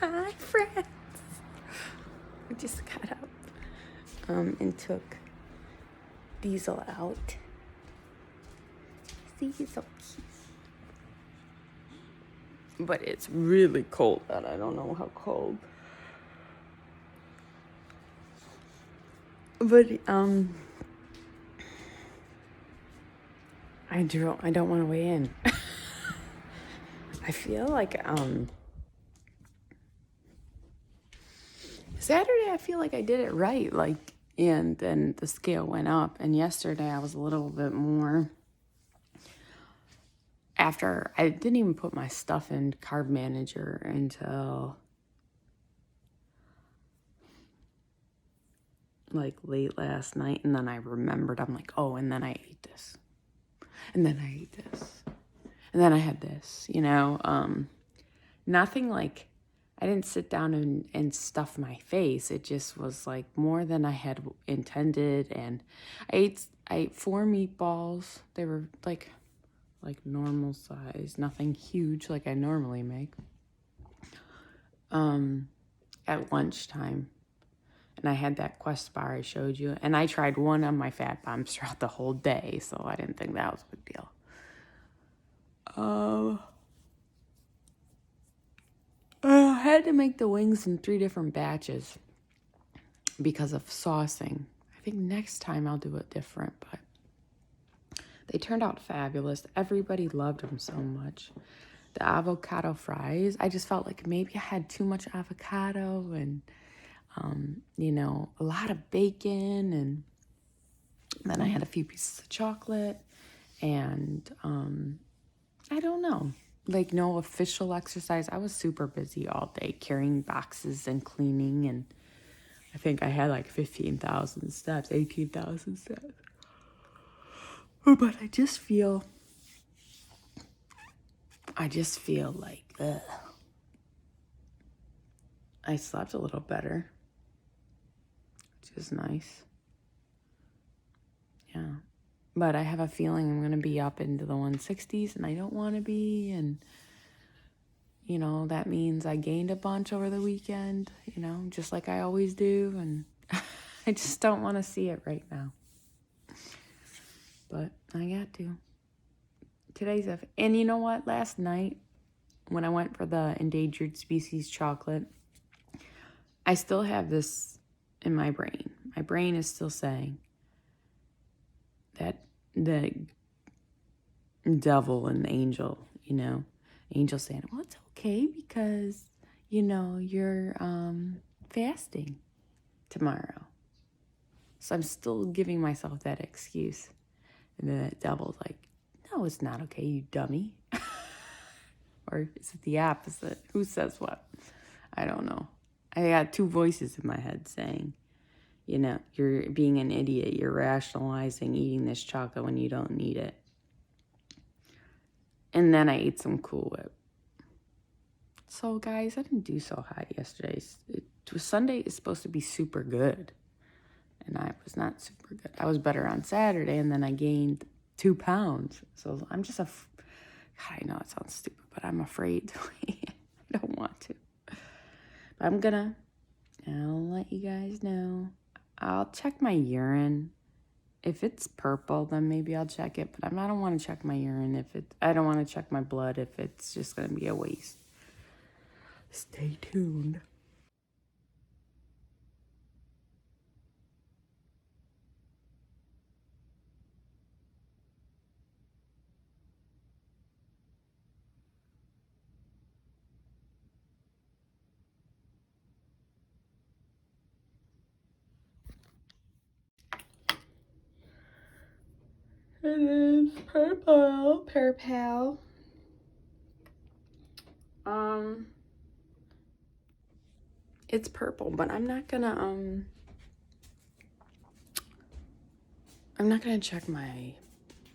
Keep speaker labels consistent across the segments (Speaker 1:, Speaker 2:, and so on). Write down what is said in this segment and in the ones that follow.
Speaker 1: Hi, friends. We just got up and took Diesel out. See, he's so cute. But it's really cold out. I don't know how cold. But I don't want to weigh in. I feel like Saturday I feel like I did it right, and then the scale went up, and yesterday I was a little bit more. After I didn't even put my stuff in Carb Manager until like late last night, and then I remembered. I'm like, oh, and then I ate this, and then I ate this, and then I had this. Nothing like I didn't sit down and stuff my face. It just was like more than I had intended, and I ate 4 meatballs. They were like normal size, nothing huge like I normally make. At lunchtime. And I had that Quest bar I showed you. And I tried one on my fat bombs throughout the whole day, so I didn't think that was a big deal. I had to make the wings in 3 different batches because of saucing. I think next time I'll do it different, but they turned out fabulous. Everybody loved them so much. The avocado fries, I just felt like maybe I had too much avocado and, a lot of bacon. And then I had a few pieces of chocolate. And I don't know. Like, no official exercise. I was super busy all day carrying boxes and cleaning. And I think I had like 15,000 steps, 18,000 steps. But I just feel like, ugh. I slept a little better, which is nice. Yeah. But I have a feeling I'm going to be up into the 160s, and I don't want to be. And, that means I gained a bunch over the weekend, just like I always do. And I just don't want to see it right now. But I got to. And you know what? Last night, when I went for the endangered species chocolate, I still have this in my brain. My brain is still saying that the devil and the angel, angel saying, well, it's okay because, you're fasting tomorrow. So I'm still giving myself that excuse. And then the devil's like, no, it's not okay, you dummy. Or is it the opposite? Who says what? I don't know. I got 2 voices in my head saying, you're being an idiot. You're rationalizing eating this chocolate when you don't need it. And then I ate some Cool Whip. So, guys, I didn't do so hot yesterday. Sunday is supposed to be super good. And I was not super good. I was better on Saturday, and then I gained 2 pounds. So I'm just God, I know it sounds stupid, but I'm afraid to eat. I don't want to. But I'll let you guys know. I'll check my urine. If it's purple, then maybe I'll check it. But I don't want to check my urine I don't want to check my blood if it's just going to be a waste. Stay tuned. It is purple. It's purple, but I'm not gonna check my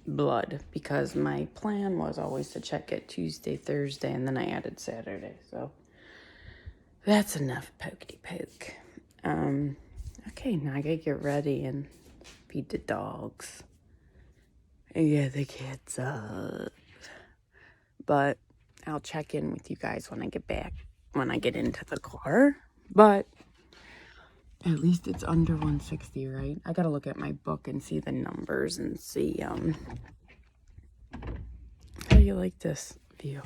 Speaker 1: blood because my plan was always to check it Tuesday, Thursday, and then I added Saturday. So that's enough pokey poke. Okay, now I gotta get ready and feed the dogs. And get the kids up. But I'll check in with you guys when I get back. when I get into the car, but at least it's under 160, right? I gotta look at my book and see the numbers and see, how do you like this view?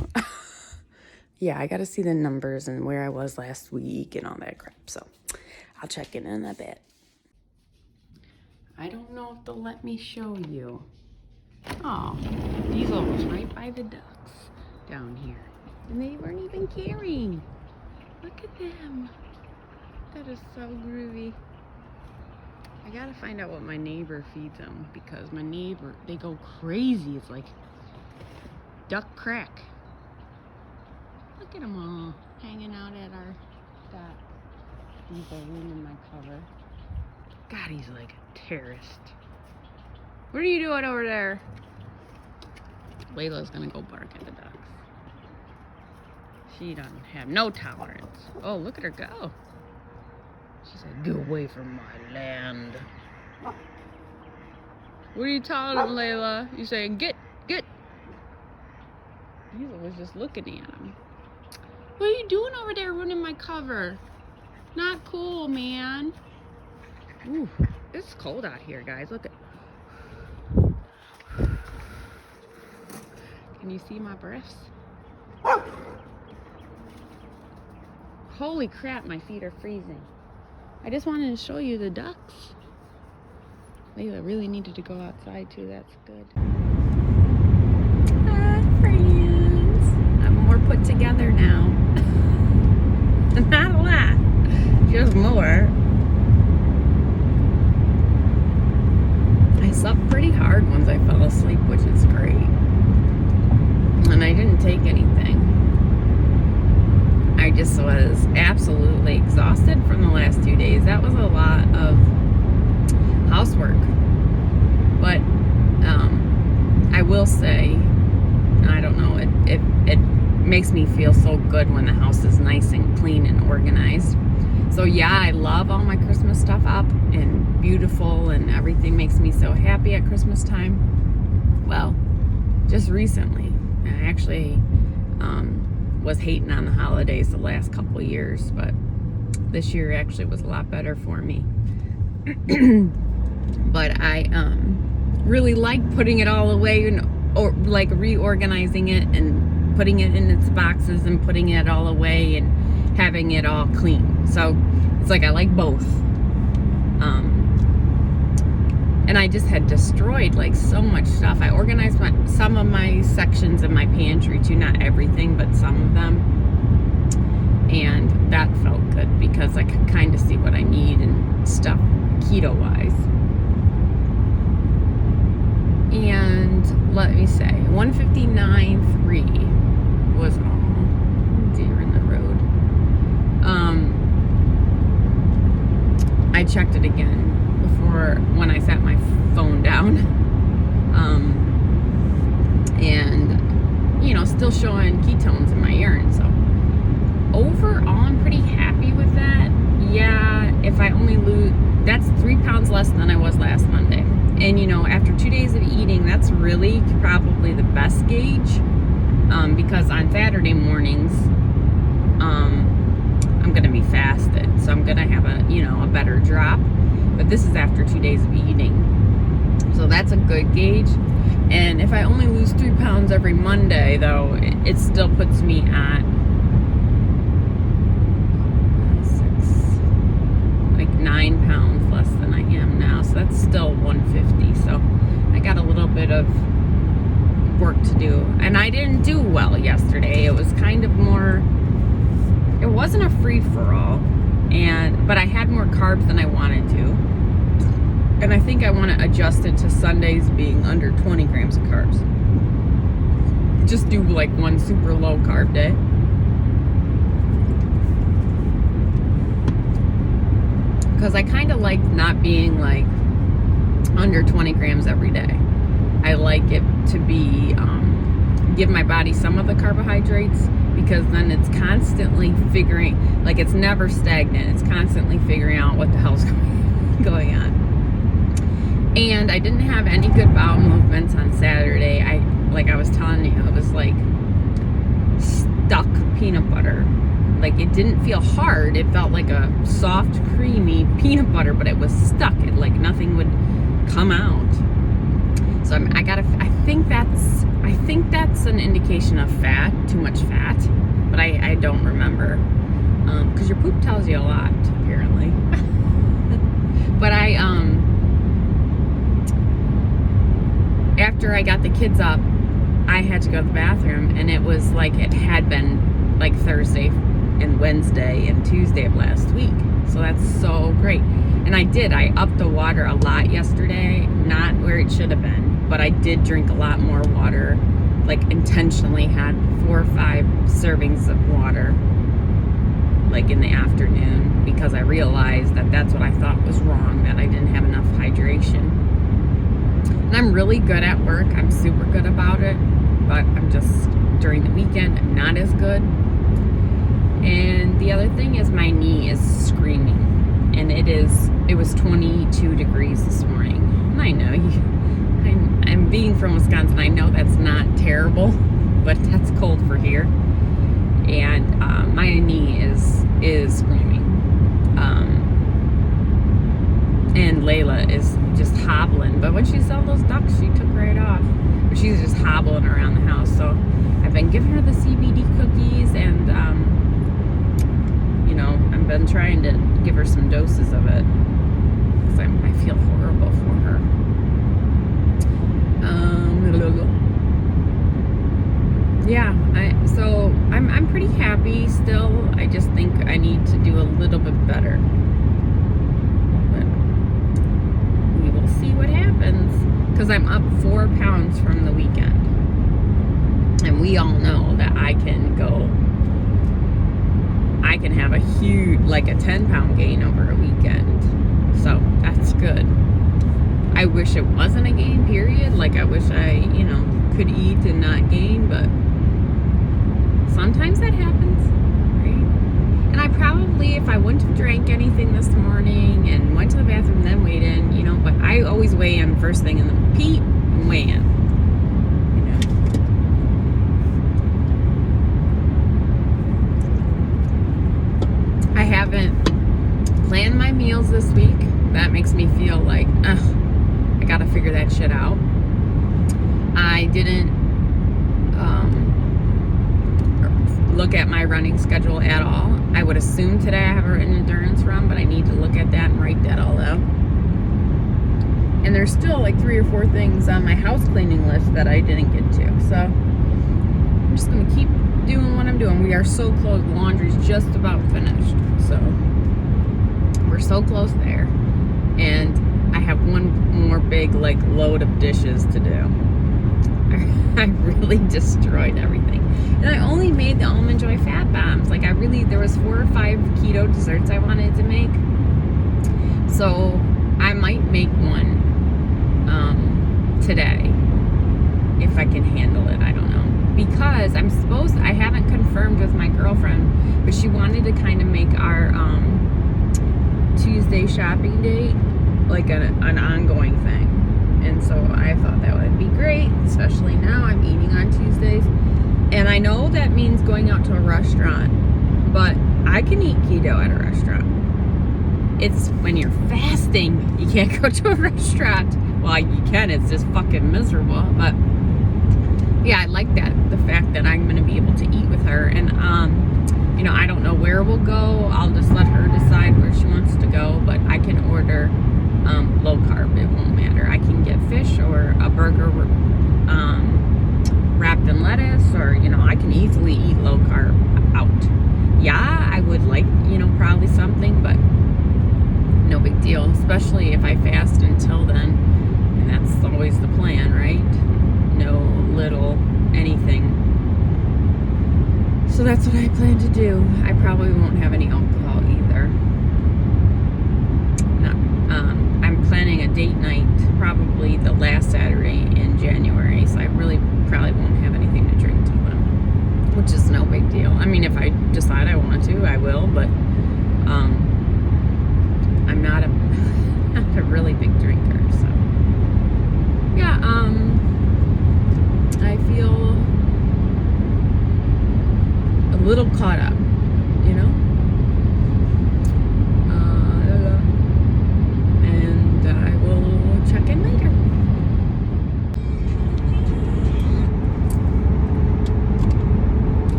Speaker 1: Yeah, I gotta see the numbers and where I was last week and all that crap, so I'll check in a bit. I don't know if they'll let me show you. Oh, Diesel was right by the ducks down here. And they weren't even caring. Look at them. That is so groovy. I gotta find out what my neighbor feeds them, because my neighbor, they go crazy. It's like duck crack. Look at them all hanging out at our dock. Diesel ruining my cover. God, he's like a terrorist. What are you doing over there? Layla's gonna go bark at the ducks. She doesn't have no tolerance. Oh, look at her go. She said, "Get away from my land." What are you telling him, Layla? You saying, get. Diesel was just looking at him. What are you doing over there ruining my cover? Not cool, man. Ooh, it's cold out here, guys. Look at. Can you see my breaths? Holy crap, my feet are freezing. I just wanted to show you the ducks. Layla really needed to go outside too, that's good. Hi, friends. I'm more put together now. Not a lot, just more. I slept pretty hard once I fell asleep, which is great. And I didn't take anything. I just was absolutely exhausted from the last 2 days. That was a lot of housework. But I will say, I don't know, it makes me feel so good when the house is nice and clean and organized. So yeah, I love all my Christmas stuff up and beautiful, and everything makes me so happy at Christmas time. Well, just recently, I actually was hating on the holidays the last couple years, but this year actually was a lot better for me. But I really like putting it all away, or like reorganizing it and putting it in its boxes and putting it all away and having it all clean. So it's like I like both. And I just had destroyed like so much stuff. I organized some of my sections in my pantry too, not everything, but some of them. And that felt good because I could kind of see what I need and stuff keto wise. And let me say, 159.3 was all deer in the road. I checked it again before when I set my phone down. And, you know, still showing ketones in my urine. So overall, I'm pretty happy with that. Yeah, if I only lose, that's 3 pounds less than I was last Monday. And, you know, after 2 days of eating, that's really probably the best gauge. Because on Saturday mornings, I'm going to be fasted. So I'm going to have a better drop. But this is after 2 days of eating. So that's a good gauge. And if I only lose 3 pounds every Monday, though, it still puts me at 9 pounds less than I am now. So that's still 150. So I got a little bit of work to do. And I didn't do well yesterday. It was kind of more, it wasn't a free-for-all. But I had more carbs than I wanted to. And I think I want to adjust it to Sundays being under 20 grams of carbs. Just do like one super low carb day. Because I kind of like not being like under 20 grams every day. I like it to be, give my body some of the carbohydrates, because then it's constantly figuring, like it's never stagnant. It's constantly figuring out what the hell's going on. And I didn't have any good bowel movements on Saturday. Like I was telling you, it was like stuck peanut butter. like, it didn't feel hard. It felt like a soft, creamy peanut butter, but it was stuck. It, like, nothing would come out. So I think that's an indication of fat, too much fat, but I don't remember. Because your poop tells you a lot, apparently. But after I got the kids up, I had to go to the bathroom, and it was like it had been like Thursday and Wednesday and Tuesday of last week. So that's so great. And I upped the water a lot yesterday, not where it should have been, but I did drink a lot more water, like intentionally had 4 or 5 servings of water, like in the afternoon, because I realized that that's what I thought was wrong, that I didn't have enough hydration. And I'm really good at work. I'm super good about it, but I'm just, during the weekend, I'm not as good. And the other thing is my knee is screaming, and it was 22 degrees this morning. And I know I'm being from Wisconsin. I know that's not terrible, but that's cold for here. And my knee is screaming. And Layla is just hobbling. But when she saw those ducks, she took right off. But she's just hobbling around the house. So I've been giving her the CBD cookies, and I've been trying to give her some doses of it, because I feel horrible for her. Yeah, so I'm pretty happy still. I just think I need to do a little bit better. But we will see what happens, because I'm up 4 pounds from the weekend. And we all know that I can have a huge, like a 10-pound gain over a weekend. So that's good. I wish it wasn't a gain, period. Like, I wish I, could eat and not gain, but sometimes that happens, right? And I probably, if I wouldn't have drank anything this morning and went to the bathroom, then weighed in, but I always weigh in first thing in the peep and weigh in. I haven't planned my meals this week. That makes me feel like, I gotta figure that shit out. I didn't look at my running schedule at all. I would assume today I have an endurance run, but I need to look at that and write that all out. And there's still like 3 or 4 things on my house cleaning list that I didn't get to. So I'm just gonna keep doing what I'm doing. We are so close. The laundry's just about finished. So we're so close there. And I have one more big load of dishes to do. I really destroyed everything. And I only made the Almond Joy Fat Bombs. There was 4 or 5 keto desserts I wanted to make. So I might make one today, if I can handle it. I don't know. Because I haven't confirmed with my girlfriend, but she wanted to kind of make our Tuesday shopping date like an ongoing thing. And so I thought that would be great, especially now I'm eating on Tuesdays. And I know that means going out to a restaurant, but I can eat keto at a restaurant. It's when you're fasting, you can't go to a restaurant. Well, you can, it's just fucking miserable. But yeah, I like that, the fact that I'm going to be able to eat with her. And, I don't know where we'll go. I'll just let her decide where she wants to go, but I can order low carb. It won't matter. I can get fish or a burger wrapped in lettuce, or I can easily eat low carb out. Yeah, I would like probably something, but no big deal, especially if I fast until then, and that's always the plan, right? No little anything. So that's what I plan to do. I probably won't have any alcohol either. I'm planning a date night probably the last Saturday in January, so I really probably won't have anything to drink till then, which is no big deal. I mean, if I decide I want to, I will, but I'm not a really big drinker, so yeah. I feel a little caught up you know? And I will check in later.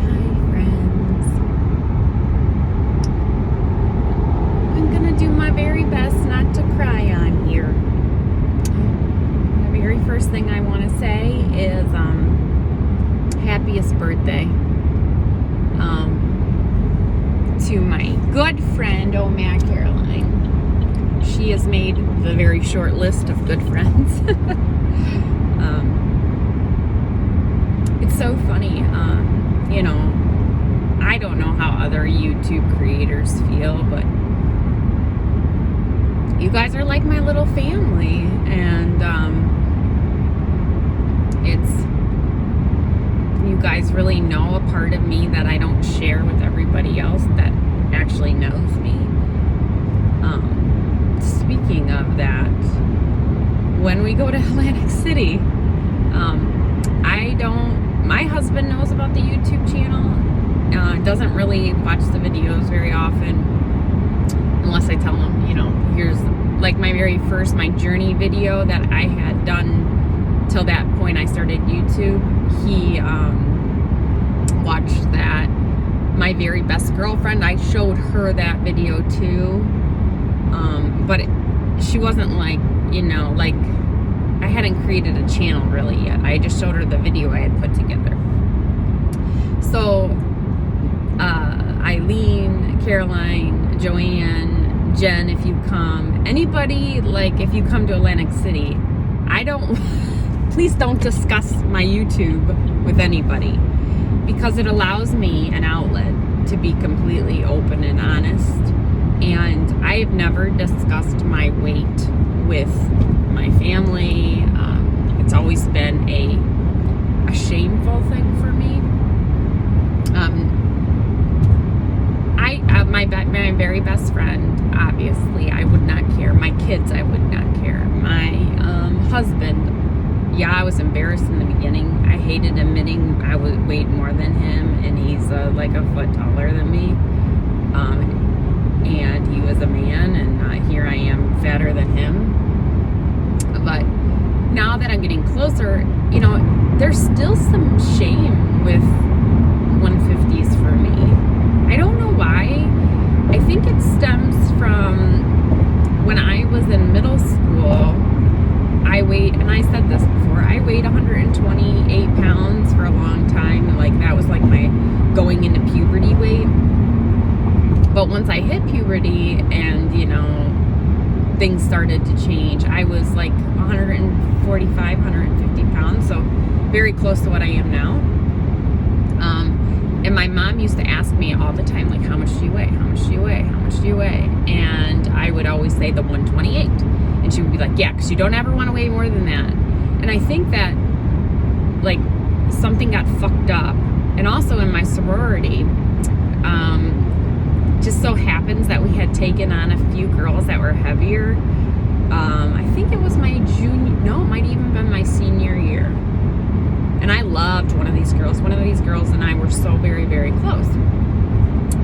Speaker 1: Hi, friends. I'm gonna do my very best not to cry on here. The very first thing I want to say is happiest birthday to my good friend OMAD Caroline. She has made the very short list of good friends. It's so funny, you know, I don't know how other YouTube creators feel, but you guys are like my little family, and you guys really know a part of me that I don't share with everybody else that actually knows me. Speaking of that, when we go to Atlantic City, my husband knows about the YouTube channel, doesn't really watch the videos very often, unless I tell him, you know, here's like my journey video that I had done till that point I started YouTube. He watched that. My very best girlfriend, I showed her that video too, but she wasn't like, you know, like I hadn't created a channel really yet. I just showed her the video I had put together. So Eileen, Caroline, Joanne, Jen, if you come, anybody, like if you come to Atlantic City, please don't discuss my YouTube with anybody, because it allows me an outlet to be completely open and honest. And I've never discussed my weight with my family. It's always been a shameful thing for me. My very best friend, obviously, I would not care. My kids, I would not care. My husband, yeah, I was embarrassed in the beginning. I hated admitting I weighed more than him, and he's like a foot taller than me. And he was a man, and here I am fatter than him. But now that I'm getting closer, you know, there's still some shame with 150s for me. I don't know why. I think it stems from when I was in middle school. I weighed, and I said this before, I weighed 128 pounds for a long time. Like that was like my going into puberty weight. But once I hit puberty and, you know, things started to change, I was like 145, 150 pounds. So very close to what I am now. And my mom used to ask me all the time, like, how much do you weigh? How much do you weigh? How much do you weigh? And I would always say the 128. And she would be like, yeah, because you don't ever want to weigh more than that. And I think that, like, something got fucked up. And also in my sorority, just so happens that we had taken on a few girls that were heavier. I think it was my it might even been my senior year. And I loved one of these girls. One of these girls and I were so very, very close.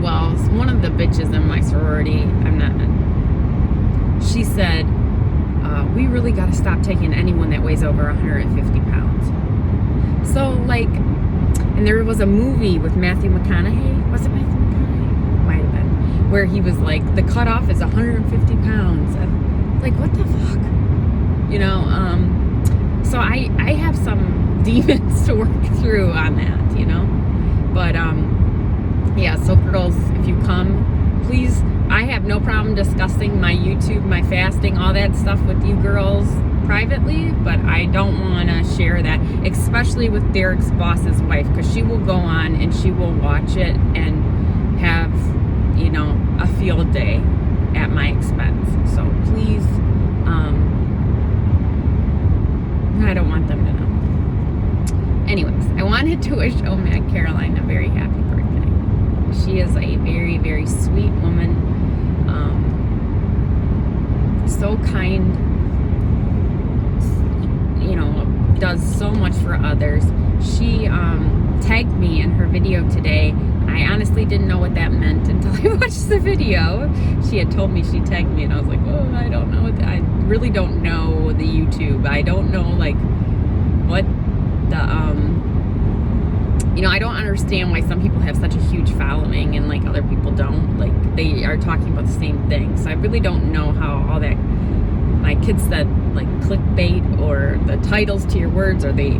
Speaker 1: Well, one of the bitches in my sorority, she said, we really got to stop taking anyone that weighs over 150 pounds. So, like, and there was a movie with Matthew McConaughey. Was it Matthew McConaughey? Might have been. Where he was like, the cutoff is 150 pounds. And, like, what the fuck? You know, so I have some demons to work through on that, you know? But, yeah, so girls, if you come, please, I have no problem discussing my YouTube, my fasting, all that stuff with you girls privately, but I don't want to share that, especially with Derek's boss's wife, because she will go on and she will watch it and have, you know, a field day at my expense. So please, I don't want them to know. Anyways, I wanted to wish OMAD Caroline a very happy birthday. She is a very, very sweet woman. So kind, you know, does so much for others. She tagged me in her video today. I honestly didn't know what that meant until I watched the video. She had told me, she tagged me, and I was like, oh, I don't know I really don't know the YouTube. I don't know like what the you know, I don't understand why some people have such a huge following and like other people don't. Like they are talking about the same thing. So I really don't know how all that, my kids said like clickbait or the titles to your words or the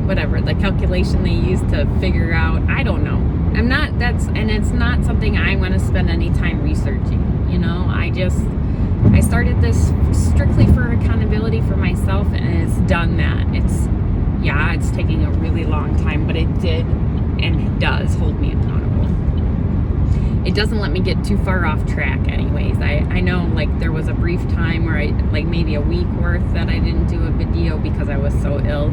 Speaker 1: whatever, the calculation they use to figure out. I don't know. I'm not, and it's not something I'm going to spend any time researching. You know, I started this strictly for accountability for myself, and it's done that. It's taking a really long time, but it did and it does hold me accountable. It doesn't let me get too far off track anyways. I know like there was a brief time where like maybe a week worth that I didn't do a video because I was so ill.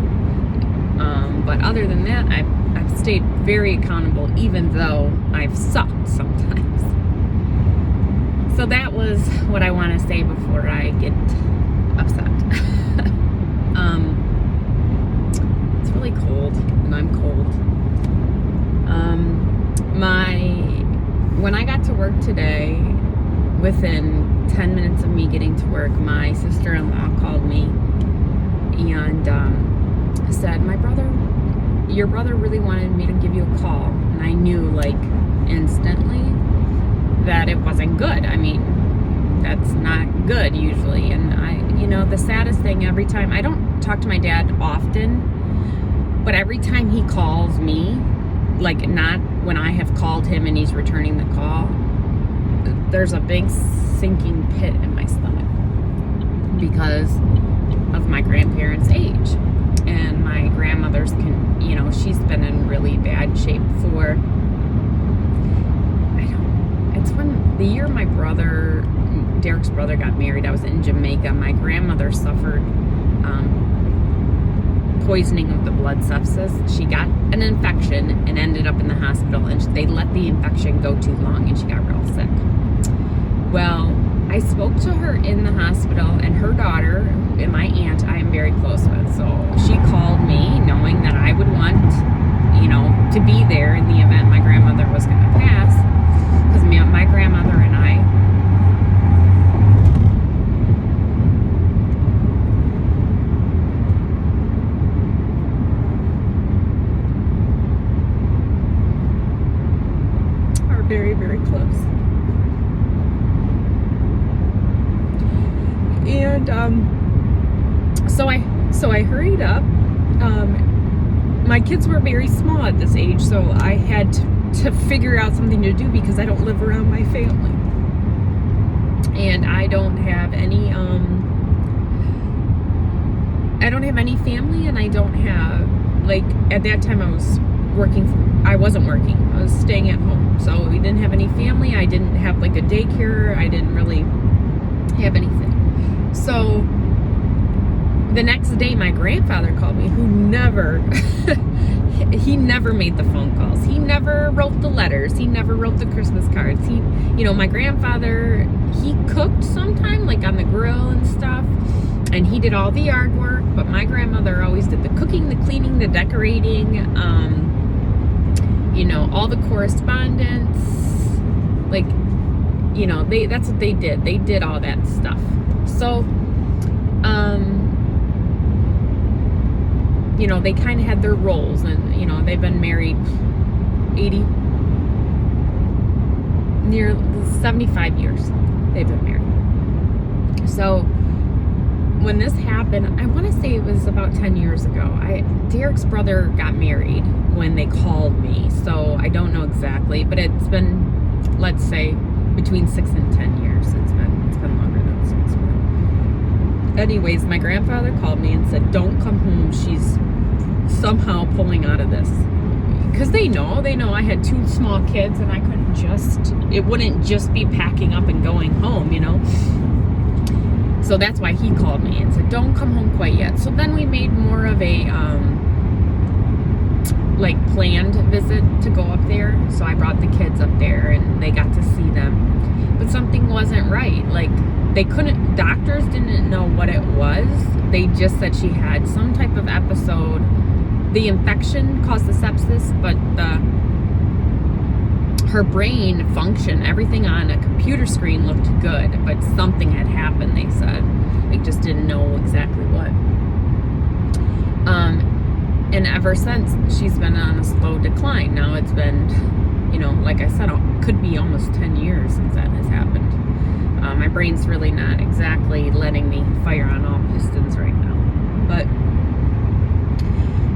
Speaker 1: But other than that, I've stayed very accountable, even though I've sucked sometimes. So that was what I want to say before I get upset. It's really cold, and I'm cold. When I got to work today, within 10 minutes of me getting to work, my sister-in-law called me and said, your brother really wanted me to give you a call. And I knew like instantly that it wasn't good. I mean, that's not good usually. And you know, the saddest thing, every time, I don't talk to my dad often, but every time he calls me, like not when I have called him and he's returning the call, there's a big sinking pit in my stomach because of my grandparents' age. And my grandmother's you know, she's been in really bad shape for, it's when the year my brother, Derek's brother, got married, I was in Jamaica. My grandmother suffered poisoning of the blood sepsis. She got an infection and ended up in the hospital, and they let the infection go too long and she got real sick. Well, I spoke to her in the hospital, and her daughter and my aunt I am very close with. So she called me knowing that I would want, you know, to be there in the event my grandmother was going to pass. Because my grandmother and I, are very, very close. And so I hurried up. My kids were very small at this age, so I had to figure out something to do because I don't live around my family, and I don't have any family, and I don't have, like, at that time I wasn't working, I was staying at home, so we didn't have any family. I didn't have like a daycare. I didn't really have anything. So the next day my grandfather called me, who never he never made the phone calls, he never wrote the letters, he never wrote the Christmas cards. He, you know, my grandfather, he cooked sometime like on the grill and stuff, and he did all the yard work, but my grandmother always did the cooking, the cleaning, the decorating, you know, all the correspondence, like, you know, that's what they did. They did all that stuff. So, you know, they kind of had their roles, and, you know, they've been married 75 years they've been married. So when this happened, I want to say it was about 10 years ago. Derek's brother got married when they called me, so I don't know exactly, but it's been, let's say, between 6 and 10 years. It's been longer than 6. Anyways, my grandfather called me and said, don't come home, she's somehow pulling out of this. Because they know I had 2 small kids, and I couldn't it wouldn't just be packing up and going home, you know. So that's why he called me and said, don't come home quite yet. So then we made more of a like planned visit to go up there. So I brought the kids up there and they got to see them, but something wasn't right. Like, doctors didn't know what it was. They just said she had some type of episode the infection caused the sepsis, but her brain function, everything on a computer screen looked good, but something had happened, they said. They just didn't know exactly what. And ever since, she's been on a slow decline. Now it's been, like I said, could be almost 10 years since that has happened. My brain's really not exactly letting me fire on all pistons right now. But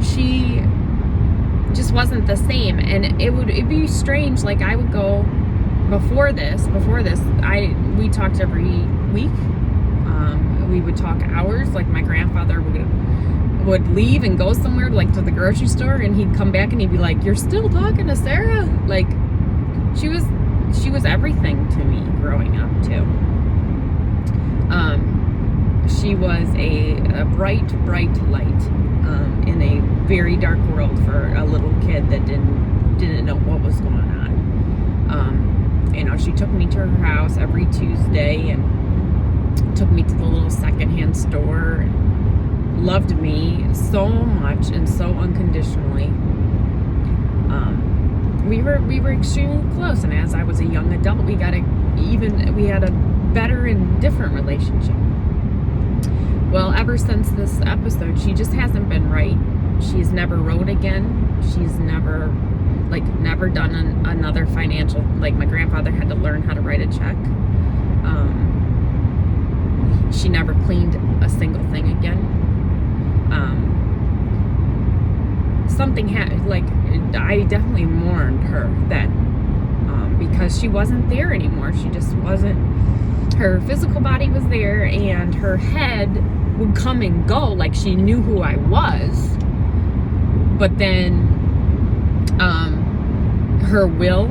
Speaker 1: she just wasn't the same, and it'd be strange. Like, I would go before this we talked every week. We would talk hours. Like, my grandfather would leave and go somewhere, like to the grocery store, and he'd come back and he'd be like, "You're still talking to Sarah?" Like, she was everything to me growing up too. She was a bright light in a very dark world for a little kid that didn't know what was going on. She took me to her house every Tuesday and took me to the little secondhand store and loved me so much and so unconditionally. We were extremely close, and as I was a young adult, we had a better and different relationship. Well, ever since this episode, she just hasn't been right. She's never wrote again. She's never done another financial, like my grandfather had to learn how to write a check. She never cleaned a single thing again. Something I definitely mourned her then, because she wasn't there anymore. She just wasn't. Her physical body was there, and her head would come and go, like she knew who I was, but then her will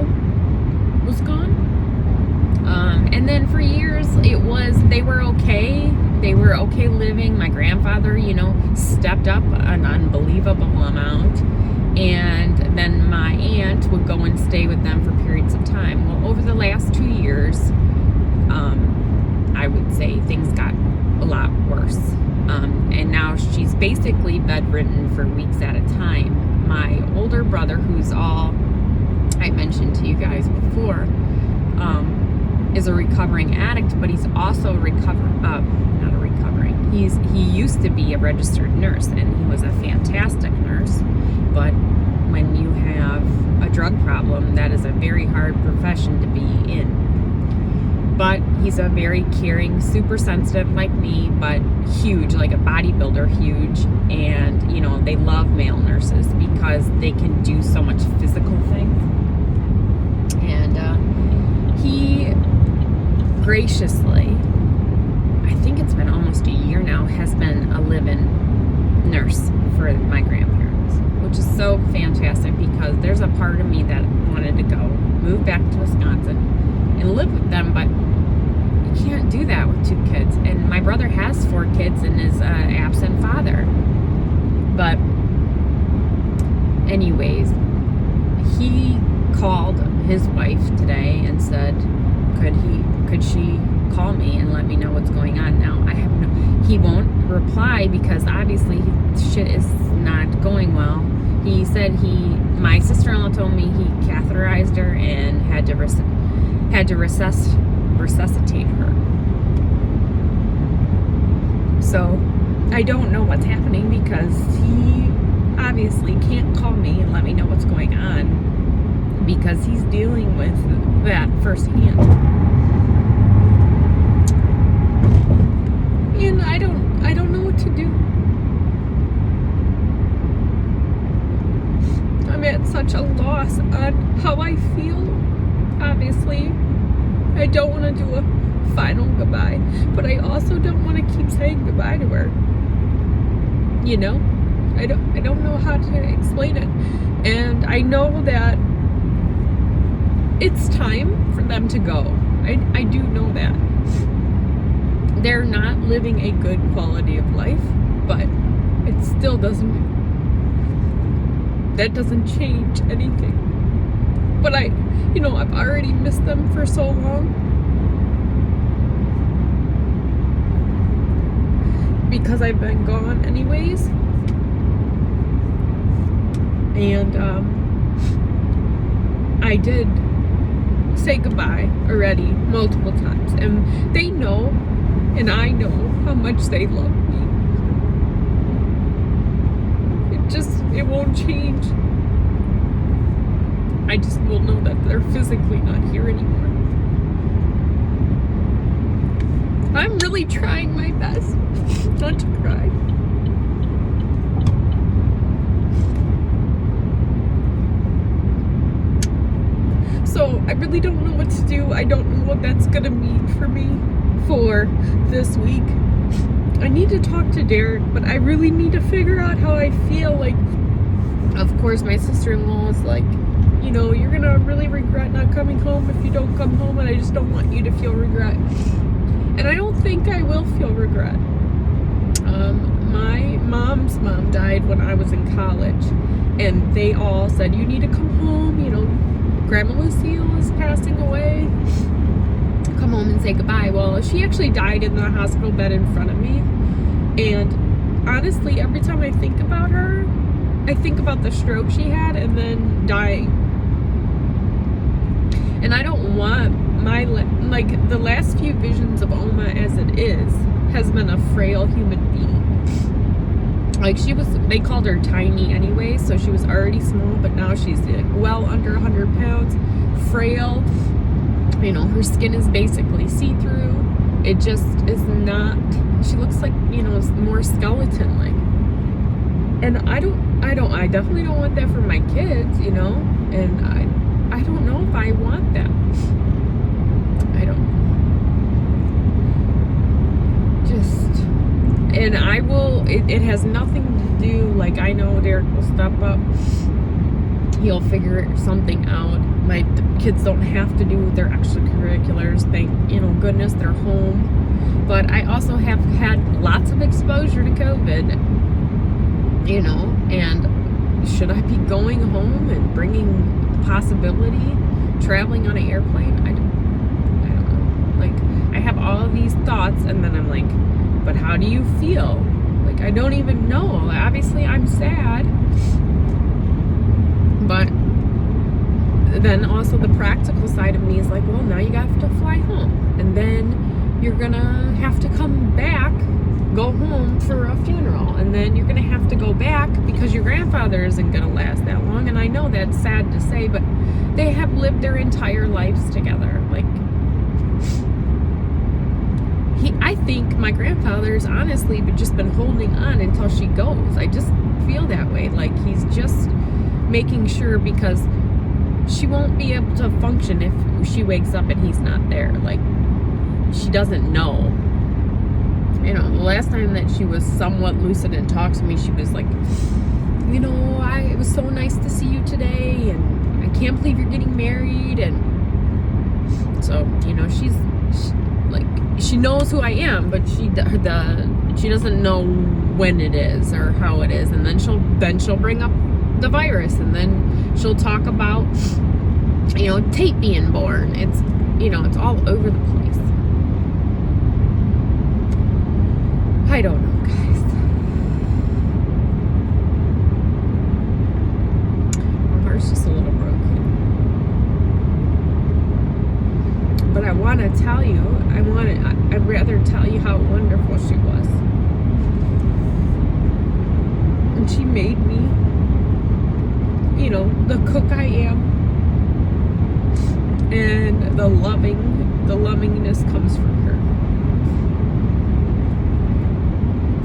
Speaker 1: was gone. And then for years they were okay living. My grandfather, stepped up an unbelievable amount, and then my aunt would go and stay with them for periods of time. Well, over the last 2 years, I would say things got a lot worse. And now she's basically bedridden for weeks at a time. My older brother, who's all I mentioned to you guys before, is a recovering addict, but he's also he used to be a registered nurse, and he was a fantastic nurse. But when you have a drug problem, that is a very hard profession to be in. But he's a very caring, super sensitive like me, but huge, like a bodybuilder, huge. And, they love male nurses because they can do so much physical things. And he graciously, I think it's been almost a year now, has been a live-in nurse for my grandparents, which is so fantastic because there's a part of me that wanted to go move back to Wisconsin and live with them, but you can't do that with 2 kids. And my brother has 4 kids and is an absent father. But anyways, he called his wife today and said, could she call me and let me know what's going on now? He won't reply because obviously shit is not going well. He said my sister-in-law told me he catheterized her and had to resuscitate her. So I don't know what's happening because he obviously can't call me and let me know what's going on because he's dealing with that firsthand. And I don't know what to do. I'm at such a loss on how I feel. Obviously, I don't want to do a final goodbye, but I also don't want to keep saying goodbye to her. I don't know how to explain it. And I know that it's time for them to go. I do know that. They're not living a good quality of life, but it still that doesn't change anything. But I've already missed them for so long. Because I've been gone anyways.
Speaker 2: And I did say goodbye already multiple times, and they know, and I know how much they love me. It won't change. I just will know that they're physically not here anymore. I'm really trying my best not to cry. So I really don't know what to do. I don't know what that's gonna mean for me for this week. I need to talk to Derek, but I really need to figure out how I feel. Like, of course, my sister-in-law is like, you know, you're gonna really regret not coming home if you don't come home, and I just don't want you to feel regret. And I don't think I will feel regret. My mom's mom died when I was in college, and they all said, you need to come home, you know, Grandma Lucille is passing away. Come home and say goodbye. Well, she actually died in the hospital bed in front of me. And honestly, every time I think about her, I think about the stroke she had and then dying. And I don't want my, like, the last few visions of Oma as it is has been a frail human being. Like, she was, they called her tiny anyway, so she was already small, but now she's well under 100 pounds, frail. You know, her skin is basically see-through. It just is not, she looks like, you know, more skeleton-like. And I definitely don't want that for my kids, you know, and I don't know if I want that. I don't. Just, and I will, it has nothing to do, like, I know Derek will step up. He'll figure something out. My kids don't have to do their extracurriculars. Thank, you know, goodness they're home. But I also have had lots of exposure to COVID, you know, and should I be going home and bringing the possibility, traveling on an airplane? I don't know. Like, I have all of these thoughts, and then I'm like, but how do you feel? Like, I don't even know. Obviously, I'm sad. But then also the practical side of me is like, well, now you have to fly home. And then you're going to have to come back, go home for a funeral. And then you're going to have to go back because your grandfather isn't going to last that long. And I know that's sad to say, but they have lived their entire lives together. Like, I think my grandfather's honestly just been holding on until she goes. I just feel that way. Like, he's just making sure, because she won't be able to function if she wakes up and he's not there. Like, she doesn't know. You know, the last time that she was somewhat lucid and talked to me, she was like, you know, it was so nice to see you today, and I can't believe you're getting married. And so, you know, she knows who I am, but she doesn't know when it is or how it is. And then she'll bring up the virus, and then she'll talk about, you know, Tate being born. It's, you know, it's all over the place. I don't know, guys. My heart's just a little broken. But I want to tell you, I'd rather tell you how wonderful she was. And she made me, you know, the cook I am. And the lovingness comes from her.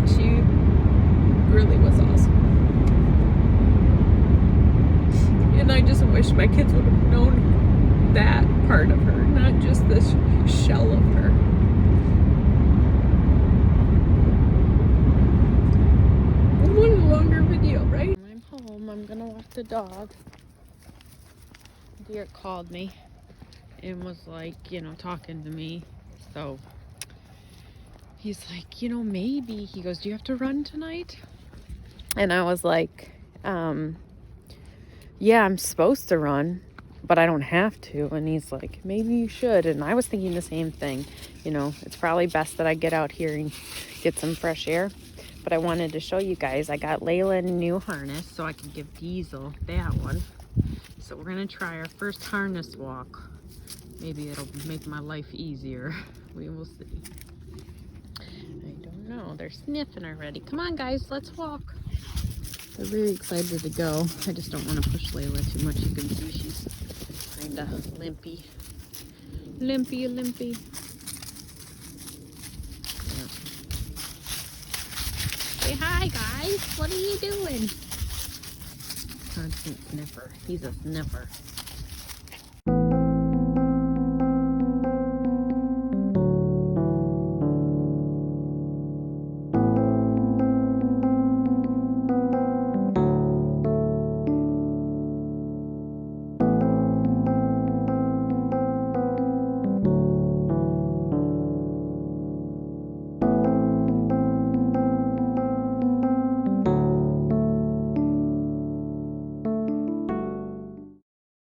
Speaker 2: She really was awesome. And I just wish my kids would have known that part of her, not just this shell of her. I want a longer video, right? I'm home. I'm gonna walk the dog. Derek called me and was like, you know, talking to me. So he's like, you know, maybe, he goes, do you have to run tonight? And I was like, yeah, I'm supposed to run, but I don't have to. And he's like, maybe you should. And I was thinking the same thing. You know, it's probably best that I get out here and get some fresh air. but I wanted to show you guys. I got Layla a new harness so I can give Diesel that one. So we're gonna try our first harness walk. Maybe it'll make my life easier. We will see. I don't know. They're sniffing already. Come on, guys, let's walk. They're really excited to go. I just don't want to push Layla too much. You can see she's kind of limpy. Limpy. Yeah. Say hi, guys. What are you doing? Constant sniffer. He's a sniffer.